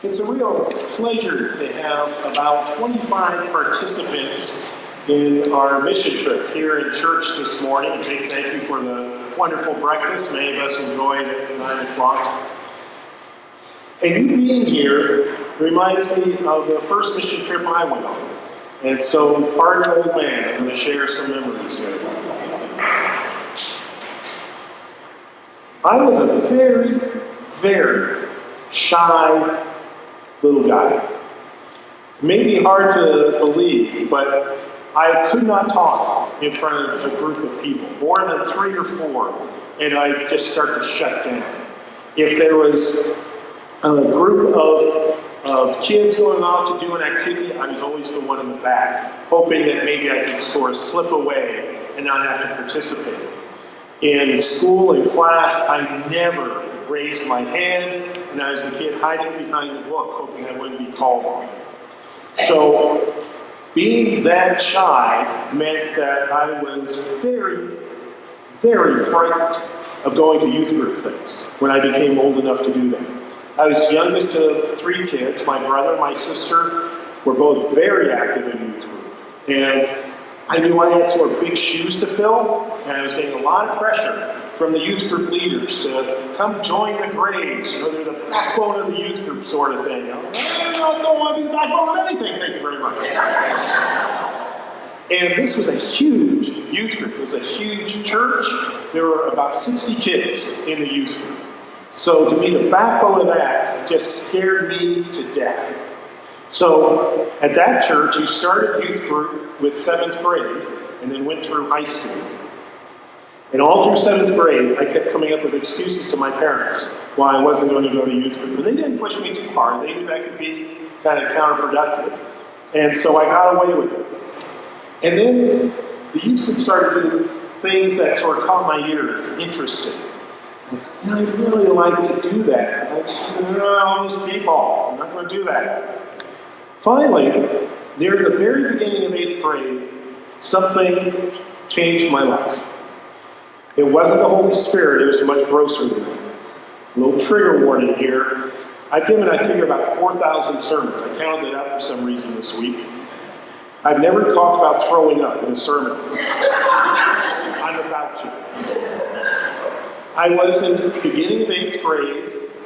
It's a real pleasure to have about 25 participants in our mission trip here in church this morning. A big thank you for the wonderful breakfast many of us enjoyed at 9 o'clock. And you being here reminds me of the first mission trip I went on. And so, pardon old man, I'm going to share some memories here. I was a very, very shy little guy. Maybe hard to believe, but I could not talk in front of a group of people, more than 3 or 4, and I just start to shut down. If there was a group of kids going off to do an activity, I was always the one in the back, hoping that maybe I could sort of slip away and not have to participate. In school and class, I never raised my hand, and I was the kid hiding behind the book, hoping I wouldn't be called on. So, being that shy meant that I was very, very frightened of going to youth group things when I became old enough to do them. I was the youngest of 3 kids. My brother and my sister were both very active in youth group. And I knew I had sort of big shoes to fill, and I was getting a lot of pressure from the youth group leaders to come join the Grays. You know, they're the backbone of the youth group sort of thing. I don't want to be the backbone of anything, thank you very much. And this was a huge youth group. It was a huge church. There were about 60 kids in the youth group. So to be the backbone of that just scared me to death. So at that church, you started youth group with 7th grade and then went through high school. And all through 7th grade, I kept coming up with excuses to my parents why I wasn't going to go to youth group. And they didn't push me too hard. They knew that could be kind of counterproductive. And so I got away with it. And then the youth group started doing things that sort of caught my ears, interesting. I really like to do that. All these people, I'm not going to do that. Finally, near the very beginning of 8th grade, something changed my life. It wasn't the Holy Spirit, it was much grosser than that. A little trigger warning here. I've given, I figure, about 4,000 sermons. I counted it up for some reason this week. I've never talked about throwing up in a sermon. I'm about to. I was in the beginning of 8th grade.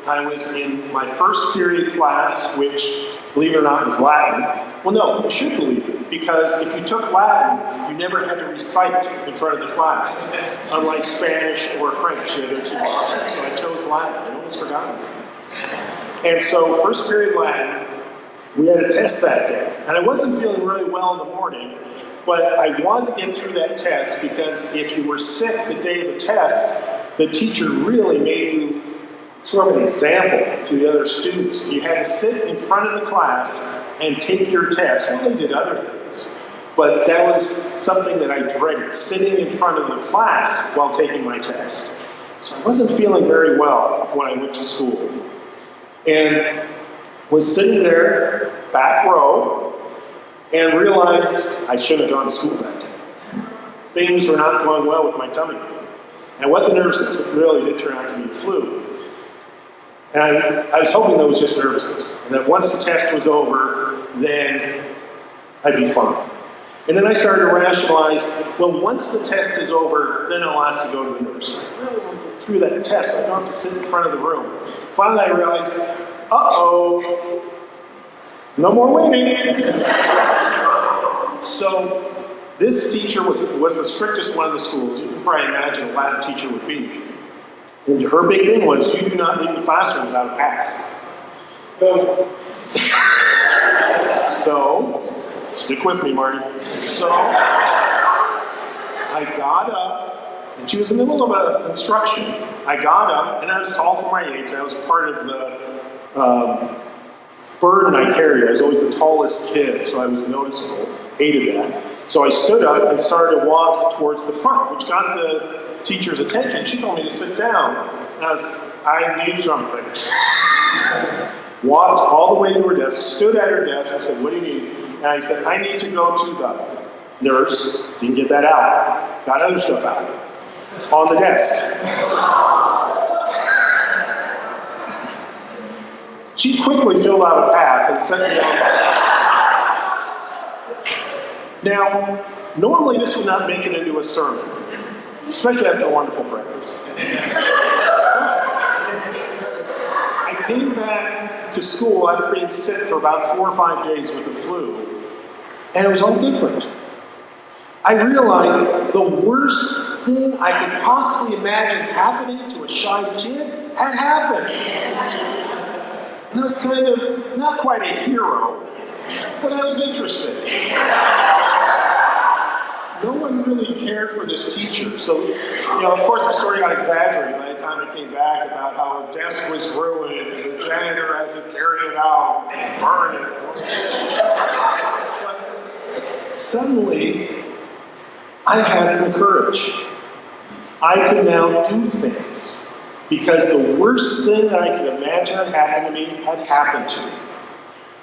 I was in my first period class, which, believe it or not, was Latin. Well, no, you should believe it, because if you took Latin, you never had to recite in front of the class, unlike Spanish or French. They're too hard. So I chose Latin. I almost forgotten that. And so, first period Latin, we had a test that day. And I wasn't feeling really well in the morning, but I wanted to get through that test because if you were sick the day of the test, the teacher really made you sort of an example to the other students. You had to sit in front of the class and take your test. Well, they did other things, but that was something that I dreaded, sitting in front of the class while taking my test. So I wasn't feeling very well when I went to school. And was sitting there, back row, and realized I shouldn't have gone to school that day. Things were not going well with my tummy. I wasn't nervous. It really did turn out to be the flu. And I was hoping that was just nervousness, and that once the test was over, then I'd be fine. And then I started to rationalize, well, once the test is over, then I'll ask to go to the nurse. I really want to get through that test. I don't have to sit in front of the room. Finally, I realized, uh-oh, no more waiting. So this teacher was the strictest one in the schools. You can probably imagine a Latin teacher would be. And her big thing was, you do not leave the classroom without a pass. So, stick with me, Marty. So, I got up, and she was in the middle of an instruction. I got up, and I was tall for my age. I was part of the burden I carried. I was always the tallest kid, so I was noticeable. Hated that. So I stood up and started to walk towards the front, which got the teacher's attention. She told me to sit down. And I need something. Walked all the way to her desk, stood at her desk. I said, what do you need? And I said, I need to go to the nurse. Didn't get that out. Got other stuff out. On the desk. She quickly filled out a pass and sent me on. Now, normally this would not make it into a sermon, especially after a wonderful breakfast. I came back to school after being sick for about 4 or 5 days with the flu, and it was all different. I realized the worst thing I could possibly imagine happening to a shy kid had happened. And I was kind of, not quite a hero, but I was interested. No one really cared for this teacher. So, of course the story got exaggerated by the time I came back about how her desk was ruined and the janitor had to carry it out and burn it. But suddenly, I had some courage. I could now do things because the worst thing that I could imagine had happened to me had happened to me.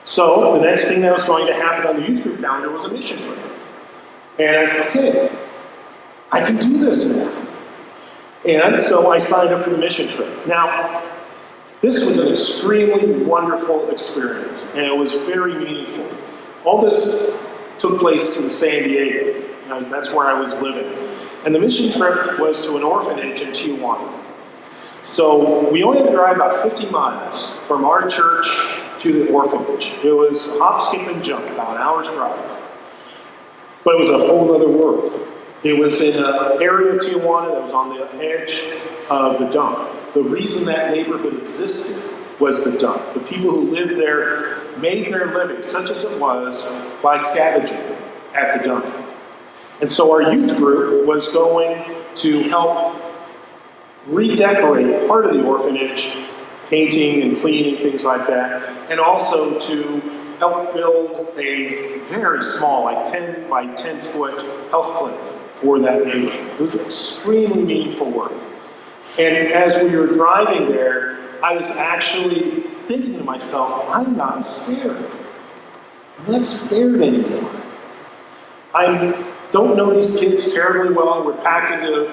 So the next thing that was going to happen on the youth group calendar was a mission trip. And I said, okay, I can do this now. And so I signed up for the mission trip. Now, this was an extremely wonderful experience, and it was very meaningful. All this took place in San Diego. That's where I was living. And the mission trip was to an orphanage in Tijuana. So we only had to drive about 50 miles from our church to the orphanage. It was hop, skip, and jump, about an hour's drive. But it was a whole other world. It was in an area of Tijuana that was on the edge of the dump. The reason that neighborhood existed was the dump. The people who lived there made their living, such as it was, by scavenging at the dump. And so our youth group was going to help redecorate part of the orphanage, painting and cleaning, things like that, and also to help build a very small, like 10 by 10 foot health clinic for that neighborhood. It was extremely meaningful work. And as we were driving there, I was actually thinking to myself, I'm not scared. I'm not scared anymore. I don't know these kids terribly well. We're packed into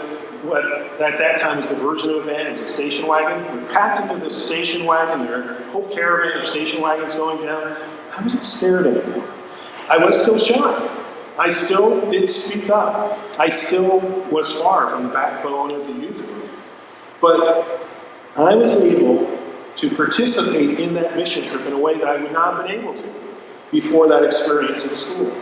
what at that time was the version of a van. It was a station wagon. We're packed into this station wagon. There were a whole caravan of station wagons going down. I wasn't scared anymore. I was still shy. I still didn't speak up. I still was far from the backbone of the youth group. But I was able to participate in that mission trip in a way that I would not have been able to before that experience at school.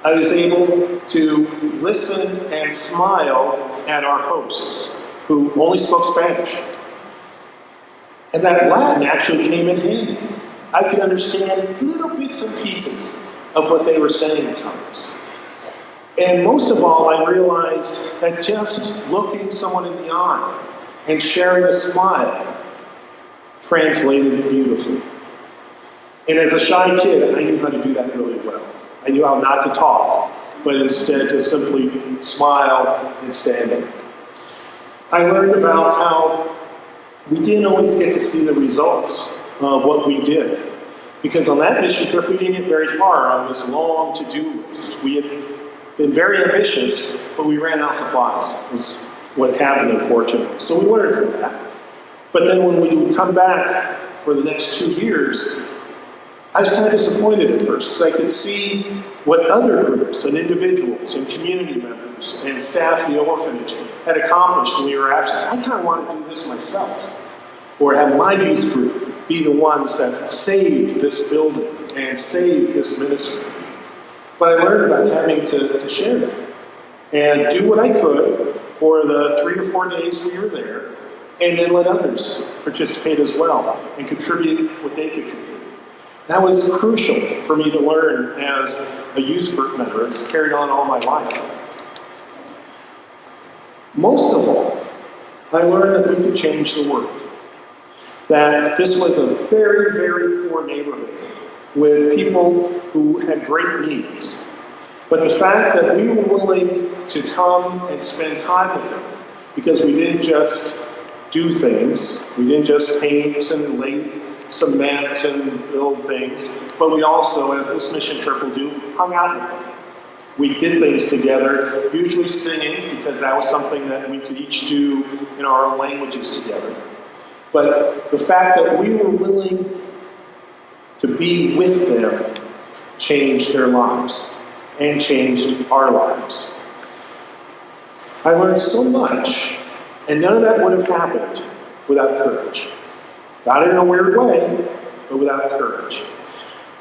I was able to listen and smile at our hosts, who only spoke Spanish. And that Latin actually came in handy. I could understand little bits and pieces of what they were saying at times. And most of all, I realized that just looking someone in the eye and sharing a smile translated beautifully. And as a shy kid, I knew how to do that really well. I knew how not to talk, but instead to simply smile and stand there. I learned about how we didn't always get to see the results of what we did. Because on that mission trip, we didn't get very far on this long to-do list. We had been very ambitious, but we ran out of supplies, was what happened, unfortunately. So we learned from that. But then when we would come back for the next 2 years, I was kind of disappointed at first because I could see what other groups and individuals and community members and staff in the orphanage had accomplished when we were absent. I kind of wanted to do this myself, or have my youth group be the ones that saved this building and saved this ministry. But I learned about having to share that and do what I could for the 3 or 4 days we were there, and then let others participate as well and contribute what they could contribute. That was crucial for me to learn as a youth group member. It's carried on all my life. Most of all, I learned that we could change the world. That this was a very, very poor neighborhood with people who had great needs. But the fact that we were willing to come and spend time with them, because we didn't just do things, we didn't just paint and lay cement and build things, but we also, as this mission trip will do, hung out with them. We did things together, usually singing, because that was something that we could each do in our own languages together. But the fact that we were willing to be with them, changed their lives and changed our lives. I learned so much, and none of that would have happened without courage. Not in a weird way, but without courage.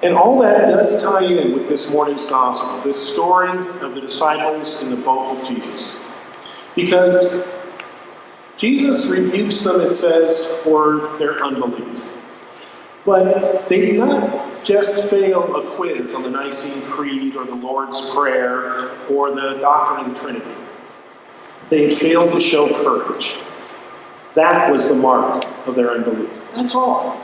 And all that does tie in with this morning's gospel, this story of the disciples in the boat with Jesus. Because Jesus rebukes them, it says, for their unbelief. But they did not just fail a quiz on the Nicene Creed or the Lord's Prayer or the doctrine of the Trinity. They had failed to show courage. That was the mark of their unbelief. That's all.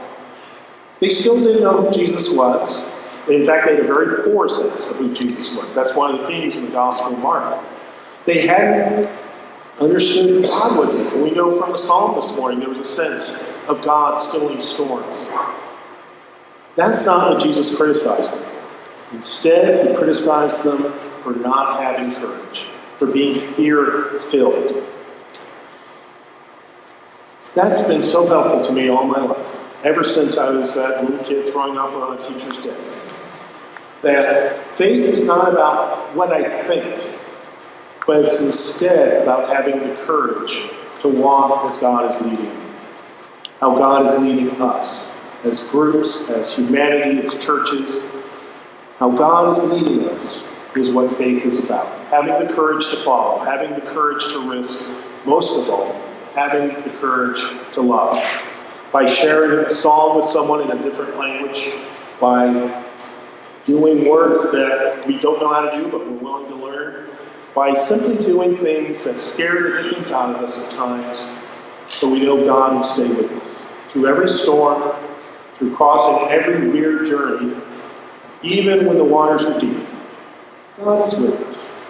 They still didn't know who Jesus was. In fact, they had a very poor sense of who Jesus was. That's one of the themes in the Gospel of Mark. They hadn't understood who God was. And we know from the Psalm this morning there was a sense of God stilling storms. That's not what Jesus criticized them. Instead, he criticized them for not having courage, for being fear-filled. That's been so helpful to me all my life, ever since I was that little kid throwing up on a teacher's desk. That faith is not about what I think, but it's instead about having the courage to walk as God is leading me. How God is leading us as groups, as humanity, as churches. How God is leading us is what faith is about. Having the courage to follow, having the courage to risk, most of all, having the courage to love. By sharing a psalm with someone in a different language, by doing work that we don't know how to do but we're willing to learn, by simply doing things that scare the dickens out of us at times, so we know God will stay with us. Through every storm, through crossing every weird journey, even when the waters are deep, God is with us.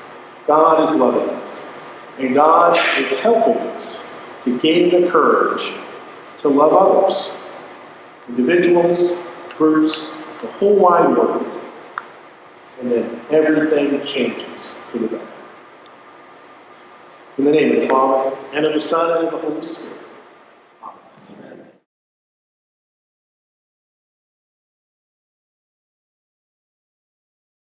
God is loving us. And God is helping us to gain the courage to love others, individuals, groups, the whole wide world. And then everything changes for the better. In the name of the Father, and of the Son, and of the Holy Spirit.